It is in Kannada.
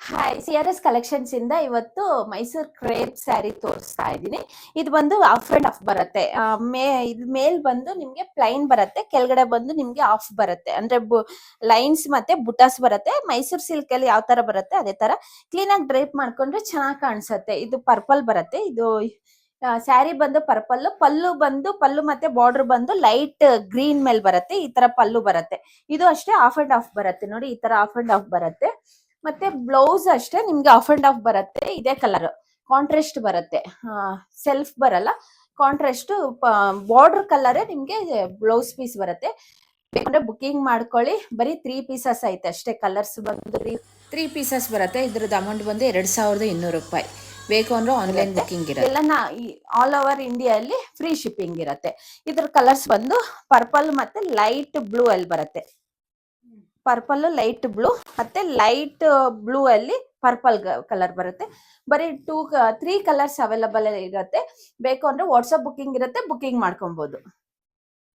ಹಾಯ್, CRS ಕಲೆಕ್ಷನ್ಸ್ ಇಂದ ಇವತ್ತು ಮೈಸೂರ್ ಕ್ರೇಪ್ ಸ್ಯಾರಿ ತೋರಿಸ್ತಾ ಇದ್ದೀನಿ. ಇದು ಬಂದು ಆಫ್ ಅಂಡ್ ಆಫ್ ಬರುತ್ತೆ. ಇದು ಮೇಲ್ ಬಂದು ನಿಮ್ಗೆ ಪ್ಲೈನ್ ಬರುತ್ತೆ, ಕೆಳಗಡೆ ಬಂದು ನಿಮ್ಗೆ ಆಫ್ ಬರುತ್ತೆ. ಅಂದ್ರೆ ಲೈನ್ಸ್ ಮತ್ತೆ ಬುಟಾಸ್ ಬರುತ್ತೆ. ಮೈಸೂರ್ ಸಿಲ್ಕ್ ಅಲ್ಲಿ ಯಾವ ತರ ಬರುತ್ತೆ ಅದೇ ತರ ಕ್ಲೀನ್ ಆಗಿ ಡ್ರೈಪ್ ಮಾಡ್ಕೊಂಡ್ರೆ ಚೆನ್ನಾಗಿ ಕಾಣಿಸುತ್ತೆ. ಇದು ಪರ್ಪಲ್ ಬರುತ್ತೆ. ಇದು ಸ್ಯಾರಿ ಬಂದು ಪರ್ಪಲ್, ಪಲ್ಲು ಮತ್ತೆ ಬಾರ್ಡರ್ ಬಂದು ಲೈಟ್ ಗ್ರೀನ್ ಮೇಲೆ ಬರುತ್ತೆ. ಈ ತರ ಪಲ್ಲು ಬರುತ್ತೆ. ಇದು ಅಷ್ಟೇ ಆಫ್ ಅಂಡ್ ಆಫ್ ಬರುತ್ತೆ. ನೋಡಿ, ಈ ತರ ಆಫ್ ಅಂಡ್ ಆಫ್ ಬರುತ್ತೆ. ಮತ್ತೆ ಬ್ಲೌಸ್ ಅಷ್ಟೇ ನಿಮ್ಗೆ ಆಫ್ ಅಂಡ್ ಆಫ್ ಬರುತ್ತೆ. ಇದೇ ಕಲರ್ ಕಾಂಟ್ರಾಸ್ಟ್ ಬರುತ್ತೆ, ಸೆಲ್ಫ್ ಬರಲ್ಲ. ಕಾಂಟ್ರಾಸ್ಟ್ ಬಾರ್ಡರ್ ಕಲರ್ ನಿಮ್ಗೆ ಬ್ಲೌಸ್ ಪೀಸ್ ಬರುತ್ತೆ. ಬೇಕಂದ್ರೆ ಬುಕಿಂಗ್ ಮಾಡ್ಕೊಳ್ಳಿ. ಬರೀ 3 ಪೀಸಸ್ ಐತೆ ಅಷ್ಟೇ. ಕಲರ್ಸ್ ಬಂದು 3 ಪೀಸಸ್ ಬರುತ್ತೆ. ಇದ್ರದ್ದು ಅಮೌಂಟ್ ಬಂದು 2200 ರೂಪಾಯಿ. ಬೇಕು ಅಂದ್ರೆ ಆನ್ಲೈನ್ ಬುಕಿಂಗ್ ಇರುತ್ತೆ. ಎಲ್ಲ ಆಲ್ ಓವರ್ ಇಂಡಿಯಾ ಅಲ್ಲಿ ಫ್ರೀ ಶಿಪ್ಪಿಂಗ್ ಇರುತ್ತೆ. ಇದ್ರ ಕಲರ್ಸ್ ಬಂದು ಪರ್ಪಲ್ ಮತ್ತೆ ಲೈಟ್ ಬ್ಲೂ ಅಲ್ಲಿ ಬರುತ್ತೆ. ಪರ್ಪಲ್ ಲೈಟ್ ಬ್ಲೂ ಮತ್ತೆ ಲೈಟ್ ಬ್ಲೂ ಅಲ್ಲಿ ಪರ್ಪಲ್ ಕಲರ್ ಬರುತ್ತೆ. ಬರೀ 3 ಕಲರ್ಸ್ ಅವೈಲಬಲ್ ಇರುತ್ತೆ. ಬೇಕು ಅಂದ್ರೆ ವಾಟ್ಸಪ್ ಬುಕಿಂಗ್ ಇರುತ್ತೆ, ಬುಕಿಂಗ್ ಮಾಡ್ಕೊಬಹುದು.